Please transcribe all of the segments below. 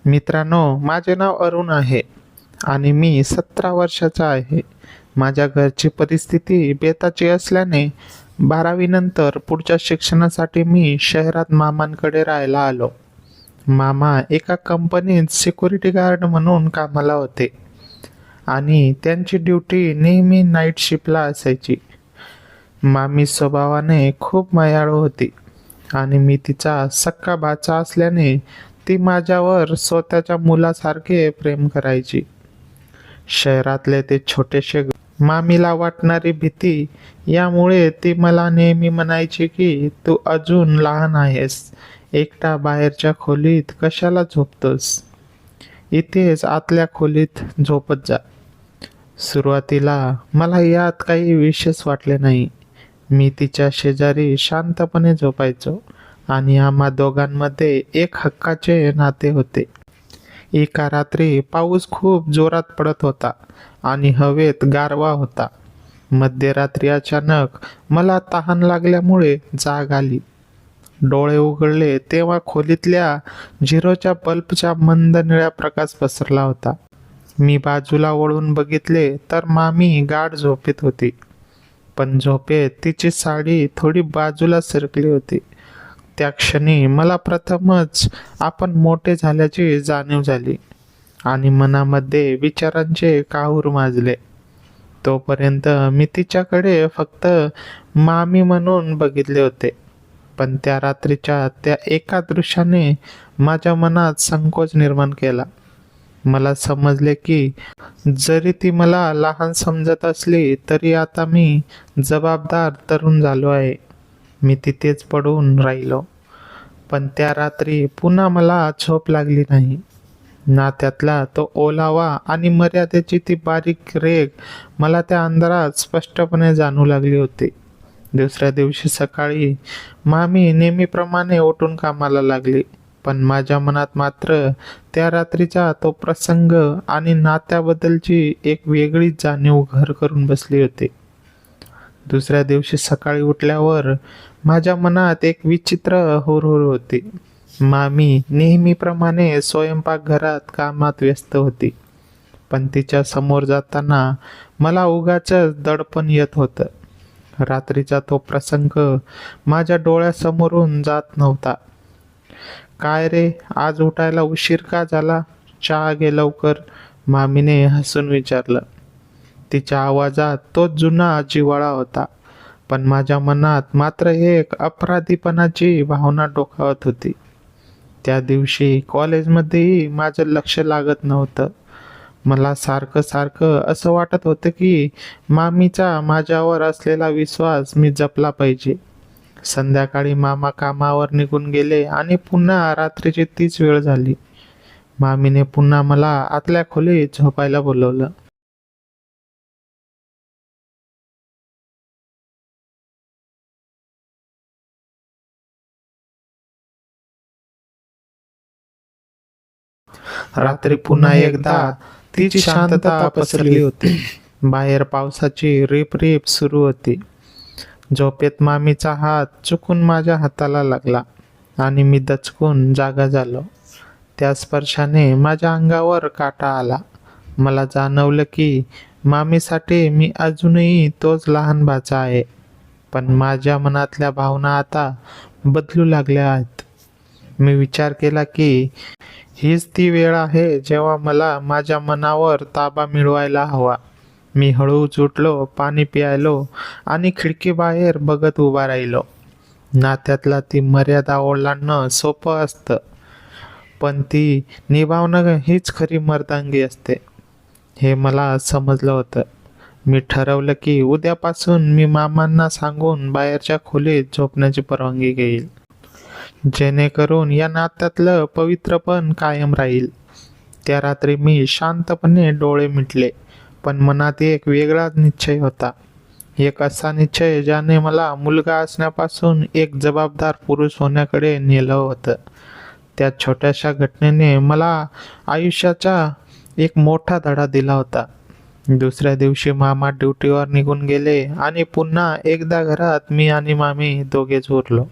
मित्रांनो, माझे नाव अरुण आहे आणि मी 17 वर्षाचा आहे. माझ्या घरची परिस्थिती बेताची असल्याने 12वी नंतर पुढच्या शिक्षणासाठी मी शहरात मामांकडे राहायला आलो. मामा एका कंपनीत सिक्युरिटी गार्ड म्हणून कामाला होते आणि त्यांची ड्युटी नेहमी नाईट शिफ्टला असायची. मामी स्वभावाने खूप मायाळू होती आणि मी तिचा सक्का भाचा असल्याने ती माझ्यावर स्वतःच्या मुलासारखे प्रेम करायची. शहरातले ते छोटेसे मामीला वाटणारी भीती यामुळे ती मला नेहमी म्हणायची की तू अजून लहान आहेस, एकटा बाहेरच्या खोलीत कशाला झोपतोस, इथेच आतल्या खोलीत झोपत जा. सुरुवातीला मला यात काही विशेष वाटले नाही. मी तिच्या शेजारी शांतपणे झोपायचो आणि आम्हा दोघांमध्ये एक हक्काचे नाते होते. एका रात्री पाऊस खूप जोरात पडत होता आणि हवेत गारवा होता. मध्यरात्री अचानक मला तहान लागल्यामुळे जाग आली. डोळे उघडले तेव्हा खोलीतल्या झिरोच्या बल्बचा मंद निळा प्रकाश पसरला होता. मी बाजूला वळून बघितले तर मामी गाढ झोपेत होती, पण झोपेत तिची साडी थोडी बाजूला सरकली होती. त्या क्षणी मला प्रथमच आपण मोठे झाल्याची जाणीव झाली आणि मनामध्ये विचारांचे काहूर माजले. तोपर्यंत मी तिच्याकडे फक्त मामी म्हणून बघितले होते, पण त्या रात्रीच्या त्या एका दृश्याने माझ्या मनात संकोच निर्माण केला. मला समजले की जरी ती मला लहान समजत असली तरी आता मी जबाबदार तरुण झालो आहे. मी तिथेच पडून राहिलो, पण त्या रात्री पुन्हा मला झोप लागली नाही. नात्यातला तो ओलावा आणि मर्यादेची ती बारीक रेघ मला त्या अंधारात स्पष्टपणे जाणू लागली होती. दुसऱ्या दिवशी सकाळी मामी नेहमीप्रमाणे उठून कामाला लागली, पण माझ्या मनात मात्र त्या रात्रीचा तो प्रसंग आणि नात्याबद्दलची एक वेगळीच जाणीव घर करून बसली होती. दुसऱ्या दिवशी सकाळी उठल्यावर माझ्या मनात एक विचित्र हुरहुर होती. मामी नेहमीप्रमाणे स्वयंपाकघरात कामात व्यस्त होती, पण तिच्या समोर जाताना मला उगाचच दडपण येत होतं. रात्रीचा तो प्रसंग माझ्या डोळ्यासमोरून जात नव्हता. काय रे, आज उठायला उशीर का झाला? चहा घे लवकर, मामीने हसून विचारलं. तिच्या आवाजात तो जुना जिव्हाळा होता, पण माझ्या मनात मात्र एक अपराधीपणाची भावना डोकावत होती. त्या दिवशी कॉलेजमध्येही माझं लक्ष लागत नव्हतं. मला सारखं सारखं असं वाटत होतं की मामीचा माझ्यावर असलेला विश्वास मी जपला पाहिजे. संध्याकाळी मामा कामावर निघून गेले आणि पुन्हा रात्रीची तीच वेळ झाली. मामीने पुन्हा मला आतल्या खोलीत झोपायला बोलवलं. रात्री पुन्हा एकदा तीच शांतता पसरली होती. बाहेर पावसाची रिप रिप सुरू होती. झोपेत मामीचा हात चुकून माझ्या हाताला लागला आणि मी दचकून जागा झालो. त्या स्पर्शाने माझ्या अंगावर काटा आला. मला जाणवलं की मामीसाठी मी अजूनही तोच लहान भाचा आहे, पण माझ्या मनातल्या भावना आता बदलू लागल्या आहेत. मी विचार केला की हीच ती वेळ आहे जेव्हा मला माझ्या मनावर ताबा मिळवायला हवा. मी हळूच उठलो, पाणी प्यायलो आणि खिडकीबाहेर बघत उभा राहिलो. नात्यातला ती मर्यादा ओलांडणं सोपं असतं, पण ती निभावणं हीच खरी मर्दांगी असते, हे मला समजलं होतं. मी ठरवलं की उद्यापासून मी मामांना सांगून बाहेरच्या खोलीत झोपण्याची परवानगी घेईल, जेणेकरून या नात्यातलं पवित्रपण कायम राहील. त्या रात्री मी शांतपणे डोळे मिटले, पण मनात एक वेगळाच निश्चय होता. एक असा निश्चय ज्याने मला मुलगा असण्यापासून एक जबाबदार पुरुष होण्याकडे नेलं होतं. त्या छोट्याशा घटनेने मला आयुष्याचा एक मोठा धडा दिला होता. दुसऱ्या दिवशी मामा ड्युटीवर निघून गेले आणि पुन्हा एकदा घरात मी आणि मामी दोघेच उरलो.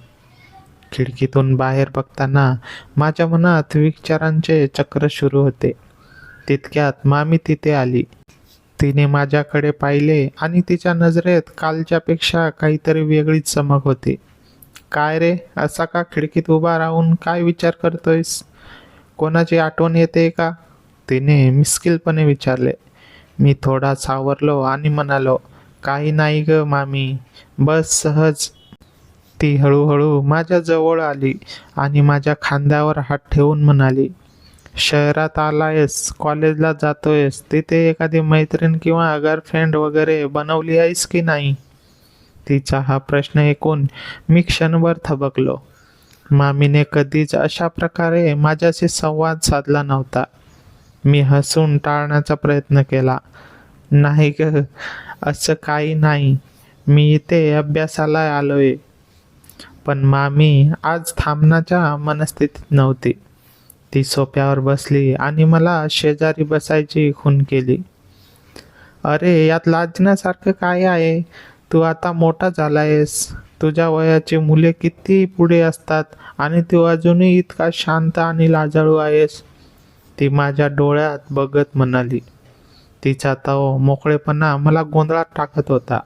खिडकीतून बाहेर बघताना माझ्या मनात विचारांचे चक्र सुरू होते. तितक्यात मामी तिथे आली. तिने माझ्याकडे पाहिले आणि तिच्या नजरेत कालच्यापेक्षा काहीतरी वेगळीच चमक होती. काय रे, असा का खिडकीत उभा राहून काय विचार करतोयस? कोणाची आठवण येते का? तिने मिश्किलपणे विचारले. मी थोडा सावरलो आणि म्हणालो, काही नाही ग मामी, बस सहज. ती हळूहळू माझ्या जवळ आली आणि माझ्या खांद्यावर हात ठेवून म्हणाली, शहरात आलायस, कॉलेजला जातोयस, तिथे एखादी मैत्रीण किंवा गर्लफ्रेंड वगैरे बनवली आहेस की नाही? तिचा हा प्रश्न ऐकून मी क्षणभर थबकलो. मामीने कधीच अशा प्रकारे माझ्याशी संवाद साधला नव्हता. मी हसून टाळण्याचा प्रयत्न केला. नाही ग, असं काही नाही. मी इथे अभ्यासाला आलोय. पण मामी आज थांबण्याच्या मनस्थितीत नव्हती. ती सोफ्यावर बसली आणि मला शेजारी बसायची खूण केली. अरे, यात लाजण्यासारखं काय आहे? तू आता मोठा झालायस. तुझ्या वयाची मुले किती पुढे असतात आणि तू अजूनही इतका शांत आणि लाजाळू आहेस. ती माझ्या डोळ्यात बघत म्हणाली. तिचा तो मोकळेपणा मला गोंधळात टाकत होता.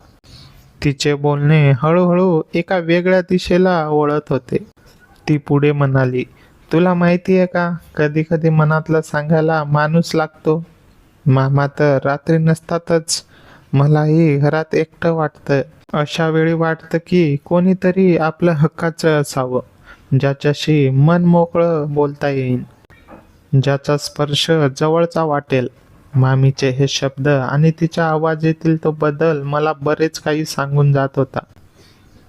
तिचे बोलणे हळूहळू एका वेगळ्या दिशेला वळत होते. ती पुढे म्हणाली, तुला माहिती आहे का, कधी कधी मनातलं सांगायला माणूस लागतो. मामा तर रात्री नसतातच. मलाही घरात एकटं वाटतं. अशा वेळी वाटतं की कोणीतरी आपलं हक्काचं असावं, ज्याच्याशी मन मोकळं बोलता येईल, ज्याचा स्पर्श जवळचा वाटेल. मामीचे हे शब्द आणि तिच्या आवाजातील तो बदल मला बरेच काही सांगून जात होता.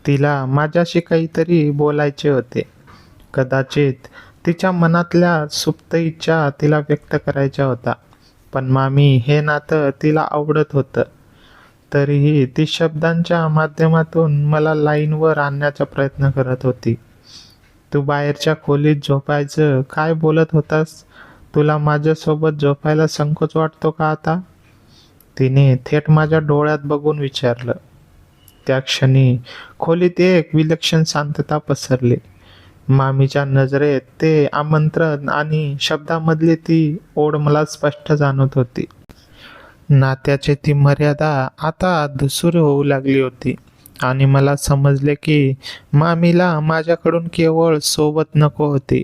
तिला माझ्याशी काहीतरी बोलायचे होते. कदाचित तिच्या मनातल्या सुप्त इच्छा तिला व्यक्त करायच्या होत्या. पण मामी हे नातं तिला आवडत होतं. तरीही ती शब्दांच्या माध्यमातून मला लाईनवर आणण्याचा प्रयत्न करत होती. तू बाहेरच्या खोलीत झोपायचं काय बोलत होतास? तुला माझ्यासोबत झोपायला संकोच वाटतो का आता? तिने थेट माझ्या डोळ्यात बघून विचारलं. त्या क्षणी खोलीत एक विलक्षण शांतता पसरली. मामीच्या नजरेत ते आमंत्रण आणि शब्दामधली ती ओढ मला स्पष्ट जाणवत होती. नात्याची ती मर्यादा आता धूसर होऊ लागली होती आणि मला समजले की मामीला माझ्याकडून केवळ सोबत नको होती,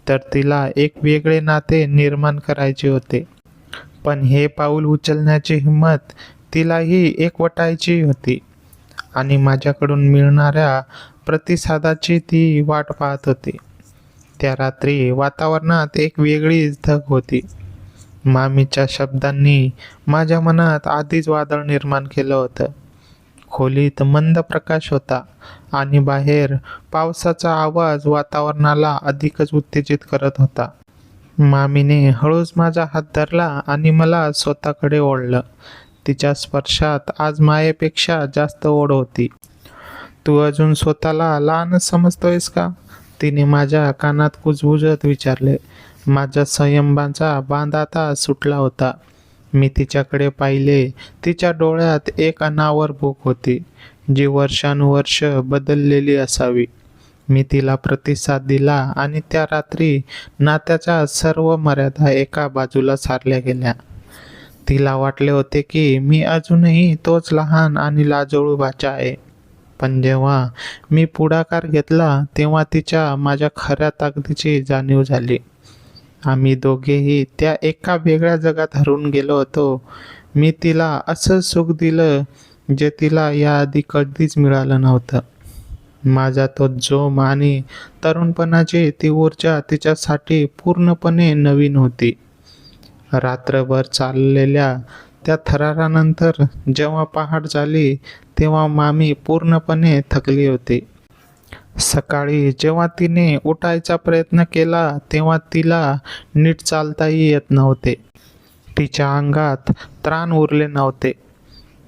तर तिला एक वेगळे नाते निर्माण करायचे होते. पण हे पाऊल उचलण्याची हिंमत तिलाही एकवटायची होती आणि माझ्याकडून मिळणाऱ्या प्रतिसादाची ती वाट पाहत होती. त्या रात्री वातावरणात एक वेगळीच धग होती. मामीच्या शब्दांनी माझ्या मनात आधीच वादळ निर्माण केलं होतं. खोलीत मंद प्रकाश होता आणि बाहेर पावसाचा आवाज वातावरणाला अधिकच उत्तेजित करत होता. मामीने हळूच माझा हात धरला आणि मला स्वतःकडे ओढलं. तिच्या स्पर्शात आज मायेपेक्षा जास्त ओढ होती. तू अजून स्वतःला लहानच समजतोयस का? तिने माझ्या कानात कुजबुजत विचारले. माझ्या संयमाचा बांध आता सुटला होता. मी तिच्याकडे पाहिले. तिच्या डोळ्यात एक अनावर भूक होती, जी वर्षानुवर्ष बदललेली असावी. मी तिला प्रतिसाद दिला आणि त्या रात्री नात्याच्या सर्व मर्यादा एका बाजूला सारल्या गेल्या. तिला वाटले होते की मी अजूनही तोच लहान आणि लाजळू भाचा आहे. पण जेव्हा मी पुढाकार घेतला तेव्हा तिच्या माझ्या खऱ्या ताकदीची जाणीव झाली. आम्ही दोघेही त्या एका वेगळ्या जगात हरवून गेलो होतो. मी तिला असं सुख दिलं जे तिला याआधी कधीच मिळालं नव्हतं. माझा तो जोम आणि तरुणपणाची ती ऊर्जा तिच्यासाठी पूर्णपणे नवीन होती. रात्रभर चाललेल्या त्या थरारानंतर जेव्हा पहाट झाली तेव्हा मामी पूर्णपणे थकली होती. सकाळी जेव्हा तिने उठायचा प्रयत्न केला तेव्हा तिला नीट चालताही येत नव्हते. तिच्या अंगात त्राण उरले नव्हते,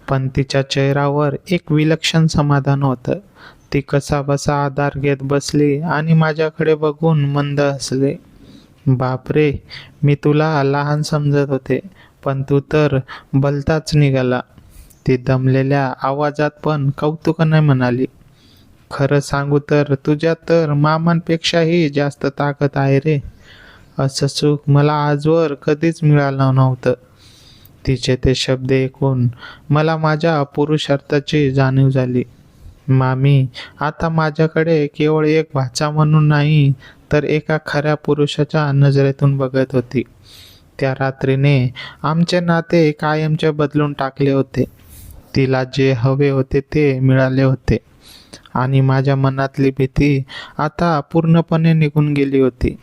पण तिच्या चेहऱ्यावर एक विलक्षण समाधान होतं. ती कसाबसा आधार घेत बसली आणि माझ्याकडे बघून मंद हसले. बापरे, मी तुला लहान समजत होते, पण तू तर भलताच निघाला. ती दमलेल्या आवाजात पण कौतुकाने म्हणाली. खरं सांगू तर तुझ्यात तर मामांपेक्षाही जास्त ताकद आहे रे. असं सुख मला आजवर कधीच मिळालं नव्हतं. तिचे ते शब्द ऐकून मला माझ्या पुरुषार्थाची जाणीव झाली. मामी आता माझ्याकडे केवळ एक भाचा म्हणून नाही, तर एका खऱ्या पुरुषाच्या नजरेतून बघत होती. त्या रात्रीने आमचे नाते कायमचे बदलून टाकले होते. तिला जे हवे होते ते मिळाले होते आणि माझ्या मनातली भीती आता पूर्णपणे निघून गेली होती.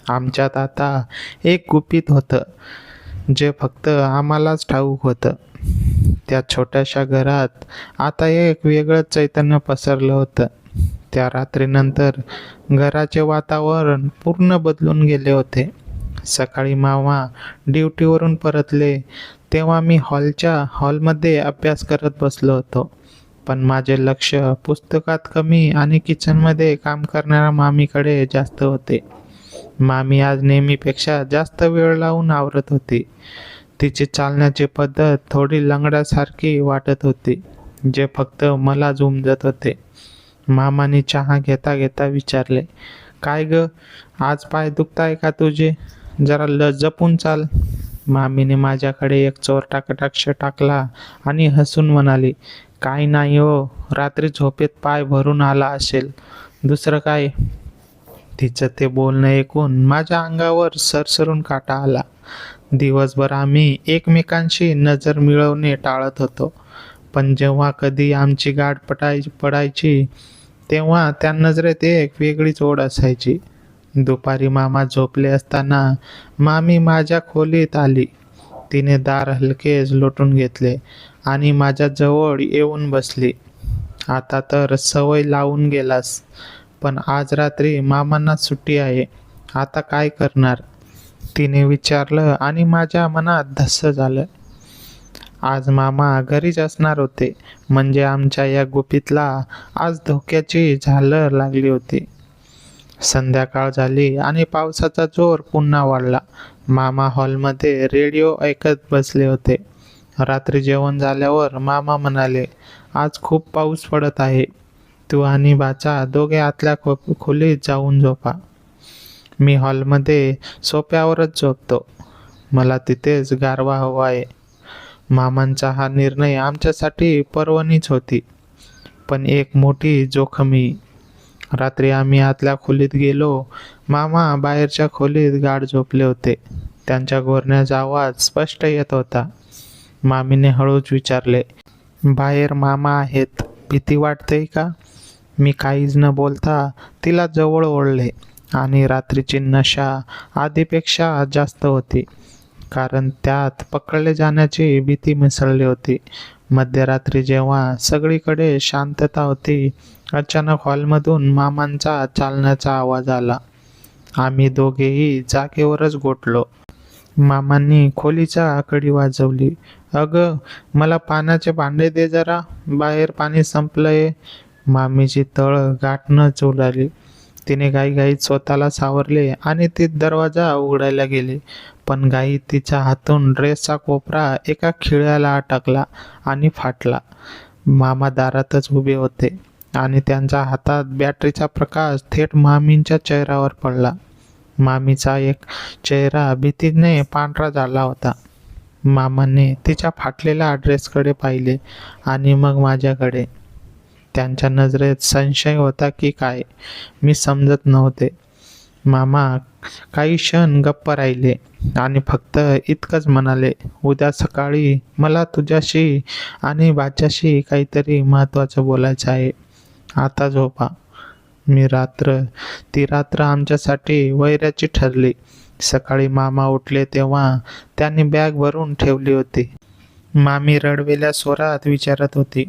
आमच्यात आता एक गुपित होतं, जे फक्त आम्हालाच ठाऊक होतं. त्या छोट्याशा घरात आता एक वेगळंच चैतन्य पसरलं होतं. त्या रात्रीनंतर घराचे वातावरण पूर्ण बदलून गेले होते. सकाळी मामा ड्युटीवरून परतले तेव्हा मी हॉलमध्ये अभ्यास करत बसलो होतो. पण माझे लक्ष पुस्तकात कमी आणि किचनमध्ये काम करणाऱ्या मामीकडे जास्त होते. मामी आज नेहमीपेक्षा जास्त वेळ लावून आवरत होती. तिची चालण्याची पद्धत थोडी लंगड्यासारखी वाटत होती, जे फक्त मलाच उमजत होते. मामाने चहा घेता घेता विचारले, काय ग, आज पाय दुखताय का तुझे? जरा जपून चाल. मामीने माझ्याकडे एक चोरटा कटाक्ष टाकला आणि हसून म्हणाली, काय नाही हो, रात्री झोपेत पाय भरून आला असेल, दुसरं काय. तिचं ते बोलणं ऐकून माझ्या अंगावर सरसरून काटा आला. दिवसभर आम्ही एकमेकांशी नजर मिळवणे टाळत होतो, पण जेव्हा कधी आमची गाठ पडायची तेव्हा त्या नजरेत एक वेगळीच ओढ असायची. दुपारी मामा झोपले असताना मामी माझ्या खोलीत आली. तिने दार हलकेच लोटून घेतले आणि माझ्या जवळ येऊन बसली. आता तर सवय लावून गेलास, पण आज रात्री मामांना सुट्टी आहे, आता काय करणार? तिने विचारलं आणि माझ्या मनात धस्स झालं. आज मामा घरीच असणार होते, म्हणजे आमच्या या गुपितला आज धोक्याची झालर लागली होती. संध्याकाळ झाली आणि पावसाचा जोर पुन्हा वाढला. मामा हॉलमध्ये रेडिओ ऐकत बसले होते. रात्री जेवण झाल्यावर मामा म्हणाले, आज खूप पाऊस पडत आहे, तू आणि बाचा दोघे आतल्या खोलीत जाऊन झोपा. मी हॉलमध्ये सोफ्यावरच झोपतो, मला तिथेच गारवा हवा आहे. मामांचा हा निर्णय आमच्यासाठी पर्वणीच होती, पण एक मोठी जोखमी. रात्री आम्ही आतल्या खोलीत गेलो. मामा बाहेरच्या खोलीत गाढ झोपले होते. त्यांच्या गोरण्याचा आवाज स्पष्ट येत होता. मामीने हळूच विचारले, बाहेर मामा आहेत, भीती वाटते का? मी काहीच न बोलता तिला जवळ ओढले आणि रात्रीची नशा आधीपेक्षा जास्त होती, कारण त्यात पकडले जाण्याची भीती मिसळली होती. मध्यरात्री जेव्हा सगळीकडे शांतता होती, अचानक हॉलमधून मामांचा चालण्याचा आवाज आला. आम्ही दोघेही जागेवरच गोठलो. मामांनी खोलीच्या कडी वाजवली. अगं, मला पाण्याचे भांडे दे जरा, बाहेर पाणी संपलंय. मामीची तळ गाठणंच उडाली. तिने घाईघाईत स्वतःला सावरले आणि ती दरवाजा उघडायला गेली, पण घाईत तिच्या हातून ड्रेसचा कोपरा एका खिळ्याला अटकला आणि फाटला. मामा दारातच उभे होते आणि त्यांच्या हातात बॅटरीचा प्रकाश थेट मामींच्या चेहऱ्यावर पडला. मामीचा एक चेहरा भीतीने पांढरा झाला होता. मामाने तिच्या फाटलेल्या ड्रेसकडे पाहिले आणि मग माझ्याकडे. त्यांच्या नजरेत संशय होता की काय, मी समजत नव्हते. मामा काही क्षण गप्प राहिले आणि फक्त इतकंच म्हणाले, उद्या सकाळी मला तुझ्याशी आणि बाच्याशी काहीतरी महत्त्वाचं बोलायचं आहे, आता झोपा. ती रात्र आमच्यासाठी वैराची ठरली. सकाळी मामा उठले तेव्हा त्यांनी बॅग भरून ठेवली होती. मामी रडवेल्या स्वरात विचारत होती,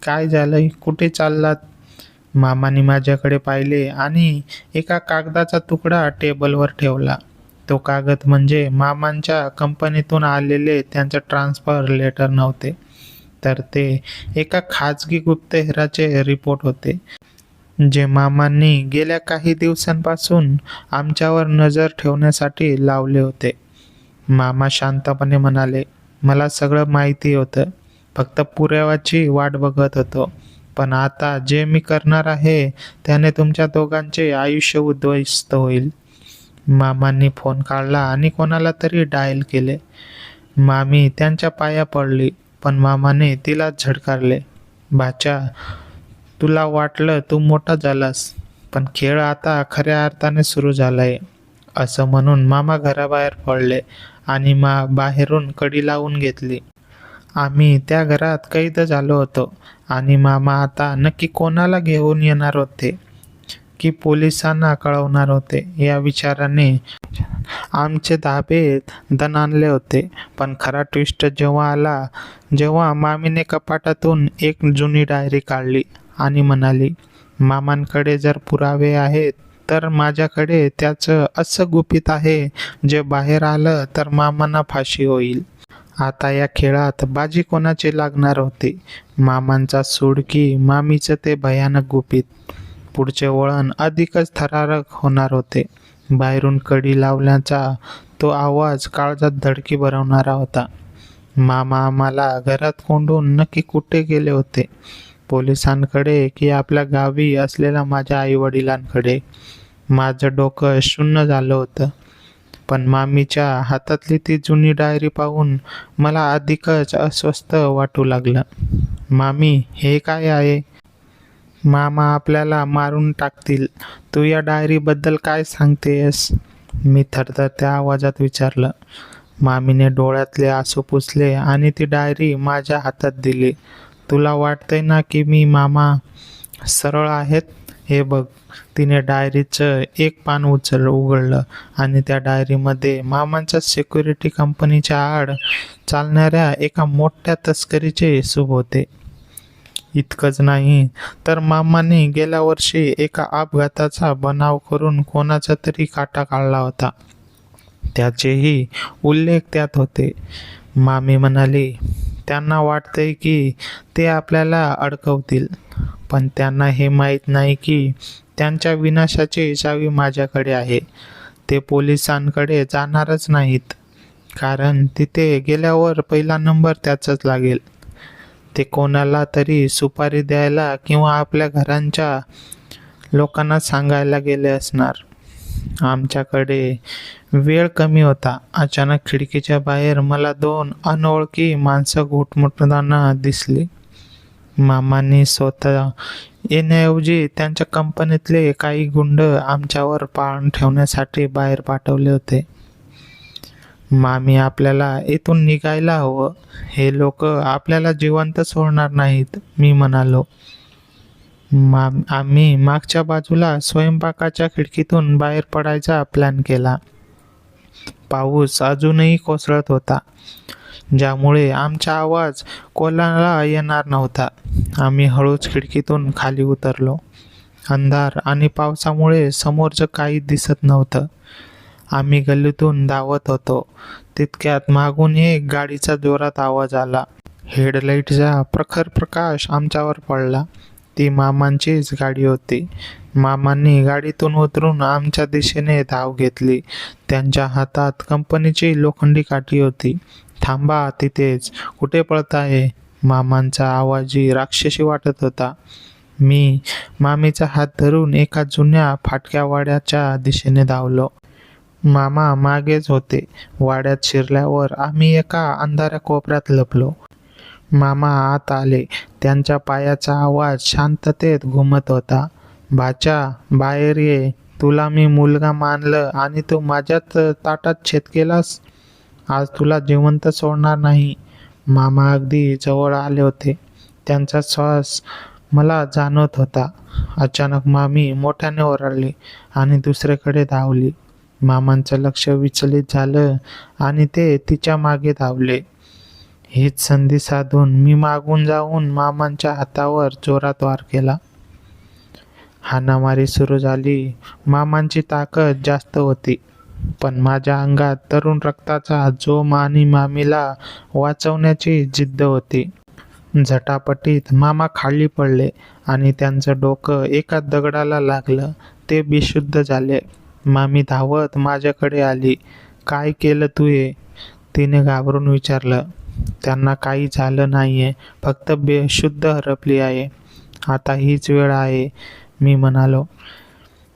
काय झालंय, कुठे चाललात? मामाने माझ्याकडे पाहिले आणि एका कागदाचा तुकडा टेबलवर ठेवला. तो कागद म्हणजे मामांच्या कंपनीतून आलेले त्यांचे ट्रान्सफर लेटर नव्हते, तर ते एका खाजगी गुप्तहेराचे रिपोर्ट होते, जे मामांनी गेल्या काही दिवसांपासून आमच्यावर नजर ठेवण्यासाठी लावले होते. मामा शांतपणे म्हणाले, मला सगळं माहिती होतं, फक्त पुराव्याची वाट बघत होतो. पण आता जे मी करणार आहे त्याने तुमच्या दोघांचे आयुष्य उद्ध्वस्त होईल. मामांनी फोन काढला आणि कोणाला तरी डायल केले. मामी त्यांच्या पाया पडली, पण मामाने तिला झडकारले. "बाच्या, तुला वाटलं तू मोठा झालास, पण खेळ आता खऱ्या अर्थाने सुरू झालाय," असं म्हणून मामा घराबाहेर पडले आणि बाहेरून कडी लावून घेतली. आम्ही त्या घरात कैद झालो होतो आणि मामा आता नक्की कोणाला घेऊन येणार होते की पोलिसांना कळवणार होते या विचाराने आमचे धाबे दणाणले होते. पण खरा ट्विस्ट जेव्हा आला, जेव्हा मामीने कपाटातून एक जुनी डायरी काढली आणि म्हणाली, "मामांकडे जर पुरावे आहेत तर माझ्याकडे त्याचं असं गुपित आहे जे बाहेर आलं तर मामांना फाशी होईल." आता या खेळात बाजी कोणाची लागणार होती? मामांचा सूड की मामीचं ते भयानक गुपित? पुढचे वळण अधिकच थरारक होणार होते. बाहेरून कडी लावल्याचा तो आवाज काळजात धडकी भरवणारा होता. मामा आम्हाला घरात कोंडून नक्की कुठे गेले होते? पोलिसांकडे की आपल्या गावी असलेल्या माझ्या आईवडिलांकडे? माझं डोकं शून्य झालं होतं. पण मामीच्या हातातली ती जुनी डायरी पाहून मला अधिकच अस्वस्थ वाटू लागलं. "मामी, हे काय आहे?" "मामा आपल्याला मारून टाकतील. तू या डायरीबद्दल काय सांगतेस?" मी थरथरत्या आवाजात विचारलं. मामीने डोळ्यातले आसू पुसले आणि ती डायरी माझ्या हातात दिली. "तुला वाटतंय ना की मी मामा सरळ आहेत? हे बघ." तिने डायरीचं एक पान उघडलं आणि त्या डायरीमध्ये मामांच्या सिक्युरिटी कंपनीच्या आड चालणाऱ्या एका मोठ्या तस्करीचे सूप होते. इतकंच नाही तर मामाने गेल्या वर्षी एका अपघाताचा बनाव करून कोणाचा तरी काटा काढला होता, त्याचेही उल्लेख त्यात होते. मामी म्हणाली, "त्यांना वाटतंय की ते आपल्याला अडकवतील, पण त्यांना हे माहीत नाही की त्यांच्या विनाशाची चावी माझ्याकडे आहे. ते पोलिसांकडे जाणारच नाहीत, कारण तिथे गेल्यावर पहिला नंबर त्याचाच लागेल. ते कोणाला तरी सुपारी द्यायला किंवा आपल्या घरांच्या लोकांना सांगायला गेले असणार." आमच्याकडे वेळ कमी होता. अचानक खिडकीच्या बाहेर मला 2 अनोळखी माणसं घुटमुटताना दिसली. मामांनी स्वतः येण्याऐवजी त्यांच्या कंपनीतले काही गुंड आमच्यावर पाळण ठेवण्यासाठी बाहेर पाठवले होते. "मामी, आपल्याला इथून निघायला हवं. हे लोक आपल्याला जिवंत सोडणार नाहीत," मी म्हणालो. आम्ही मागच्या बाजूला स्वयंपाकाच्या खिडकीतून बाहेर पडायचा प्लॅन केला. पाऊस अजूनही कोसळत होता, ज्यामुळे आमचा आवाज कोणाला येणार नव्हता. आम्ही हळूच खिडकीतून खाली उतरलो. अंधार आणि पावसामुळे समोरचं काही दिसत नव्हतं. आम्ही गल्लीतून धावत होतो. तितक्यात मागून एक गाडीचा जोरात आवाज आला. हेडलाईटचा प्रखर प्रकाश आमच्यावर पडला. ती मामांचीच गाडी होती. मामांनी गाडीतून उतरून आमच्या दिशेने धाव घेतली. त्यांच्या हातात कंपनीची लोखंडी काठी होती. "थांबा तिथेच, कुठे पळताय?" मामांचा आवाजही राक्षसी वाटत होता. मी मामीचा हात धरून एका जुन्या फाटक्या वाड्याच्या दिशेने धावलो. मामा मागेच होते. वाड्यात शिरल्यावर आम्ही एका अंधाऱ्या कोपऱ्यात लपलो. मामा आत आले. त्यांच्या पायाचा आवाज शांततेत घुमत होता. "बाच्या, बाहेर ये. तुला मी मुलगा मानलं आणि तू माझ्याच ताटात छेद केलास. आज तुला जिवंत सोडणार नाही." मामा अगदी जवळ आले होते. त्यांचा श्वास मला जाणवत होता. अचानक मामी मोठ्याने ओरडली आणि दुसरीकडे धावली. मामांचं लक्ष विचलित झालं आणि ते तिच्या मागे धावले. हीच संधी साधून मी मागून जाऊन मामांच्या हातावर जोरात वार केला. हाणामारी सुरू झाली. मामांची ताकद जास्त होती, पण माझ्या अंगात तरुण रक्ताचा जोम आणि मामीला वाचवण्याची जिद्द होती. झटापटीत मामा खाली पडले आणि त्यांचं डोकं एका दगडाला लागलं. ते बेशुद्ध झाले. मामी धावत माझ्याकडे आली. "काय केलं तू हे?" तिने घाबरून विचारलं. "त्यांना काही झालं नाहीये, फक्त बेशुद्ध हरपली आहे." आता हीच वेळ आहे, मी म्हणालो.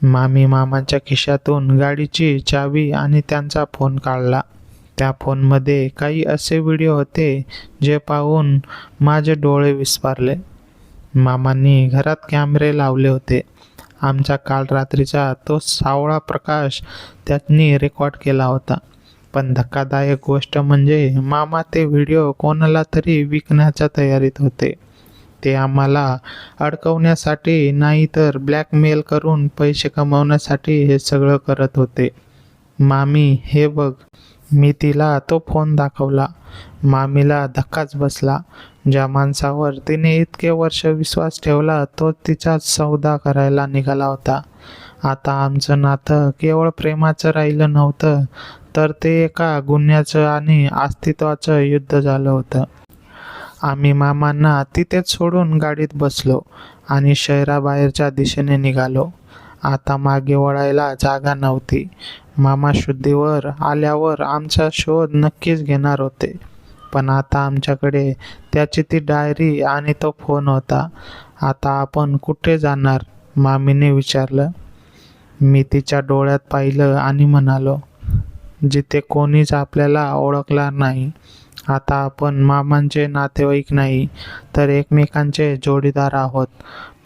मामी मामांच्या खिशातून गाडीची चावी आणि त्यांचा फोन काढला. त्या फोनमध्ये काही असे व्हिडिओ होते जे पाहून माझे डोळे विस्फारले. मामांनी घरात कॅमेरे लावले होते. आमचा काल रात्रीचा तो सावळा प्रकाश त्यांनी रेकॉर्ड केला होता. पण धक्कादायक गोष्ट म्हणजे मामा ते व्हिडिओ कोणाला तरी विकण्याच्या तयारीत होते. ते आम्हाला अडकवण्यासाठी नाही तर ब्लॅकमेल करून पैसे कमवण्यासाठी हे सगळं करत होते. मामी हे बघ. मी तिला तो फोन दाखवला. मामीला धक्काच बसला. ज्या माणसावर तिने इतके वर्ष विश्वास ठेवला तो तिचा सौदा करायला निघाला होता. आता आमचं नातं केवळ प्रेमाचं राहिलं नव्हतं, तर ते एका गुन्ह्याचं आणि अस्तित्वाचं युद्ध झालं होतं. आम्ही मामांना तिथेच सोडून गाडीत बसलो आणि शहराबाहेरच्या दिशेने निघालो. आता मागे वळायला जागा नव्हती. मामा शुद्धीवर आल्यावर आमचा शोध नक्कीच घेणार होते. पण आता आमच्याकडे त्याची ती डायरी आणि तो फोन होता. आता आपण कुठे जाणार? मामीने विचारलं. मी तिच्या डोळ्यात पाहिलं आणि म्हणालो, जिथे कोणीच आपल्याला ओळखणार नाही. आता आपण मामांचे नातेवाईक नाही, तर एकमेकांचे जोडीदार आहोत.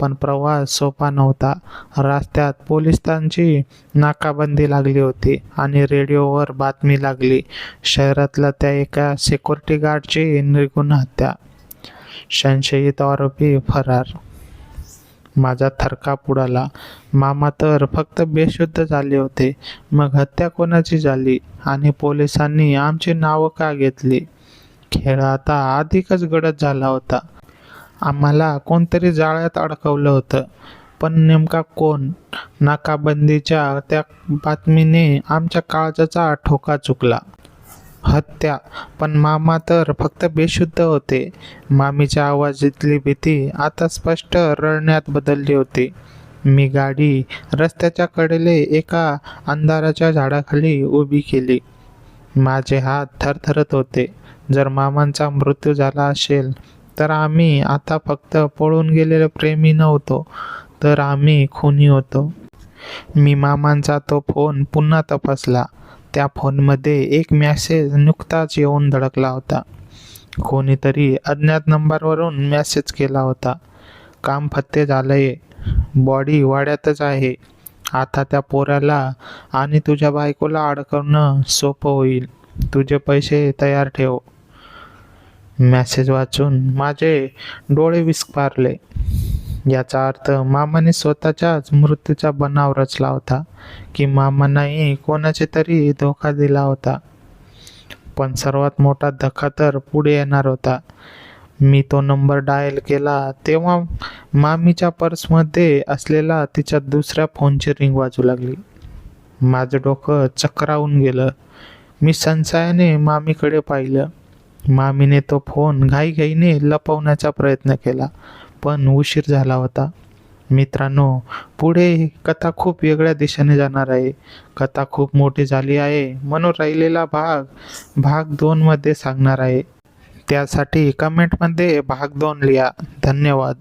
पण प्रवास सोपा नव्हता. रस्त्यात पोलिसांची नाकाबंदी लागली होती आणि रेडिओवर बातमी लागली, शहरातल्या त्या एका सिक्युरिटी गार्डची निर्घृण हत्या. संशयित आरोपी फरार. माझा थरकाप उडाला. मामा तर फक्त बेशुद्ध झाले होते, मग हत्या कोणाची झाली आणि पोलिसांनी आमची नावं का घेतली? खेळ आता अधिकच गडद झाला होता. आम्हाला कोणतरी जाळ्यात अडकवलं होतं, पण नेमका कोण? नाकाबंदीच्या त्या बातमीने आमच्या काळजाचा ठोका चुकला. हत्या, पण मामा तर फक्त बेशुद्ध होते. मामीच्या आवाजातली भीती आता स्पष्ट रडण्यात बदलली होती. मी गाडी रस्त्याच्या कडेला एका अंधाराच्या झाडाखाली उभी केली. माझे हात थरथरत होते. जर मामांचा मृत्यू झाला असेल तर आम्ही आता फक्त पळून गेलेले प्रेमी नव्हतो, तर आम्ही खुनी होतो. मी मामांचा तो फोन पुन्हा तपासला. त्या फोनमध्ये एक मेसेज नुकताच येऊन धडकला होता. कोणीतरी अज्ञात नंबरवरून मेसेज केला होता. काम फत्ते झालंय, बॉडी वाड्यातच आहे. आता त्या पोराला आणि तुझ्या बायकोला अडकवणं सोपं होईल. तुझे पैसे तयार ठेव. मेसेज वाचून माझे डोळे विस्फारले. याचा अर्थ मामाने स्वतःच्याच मृत्यूचा बनाव रचला होता, की मामांनाही कोणाचे तरी धोका दिला होता. पण सर्वात मोठा धक्का तर पुढे येणार होता. मी तो नंबर डायल केला तेव्हा मामीच्या पर्समध्ये असलेला तिच्या दुसऱ्या फोनची रिंग वाजू लागली. माझं डोकं चक्रावून गेलं. मी संशयाने मामीकडे पाहिलं. मामीने तो फोन घाईघाईने लपवण्याचा प्रयत्न केला, पण उशीर झाला होता. मित्रांनो, पुढे कथा खूप वेगळ्या दिशेने जाणार आहे. कथा खूप मोठी झाली आहे, म्हणून राहिलेला भाग 2 मध्ये सांगणार आहे. त्यासाठी कमेंटमध्ये भाग 2 लिहा. धन्यवाद.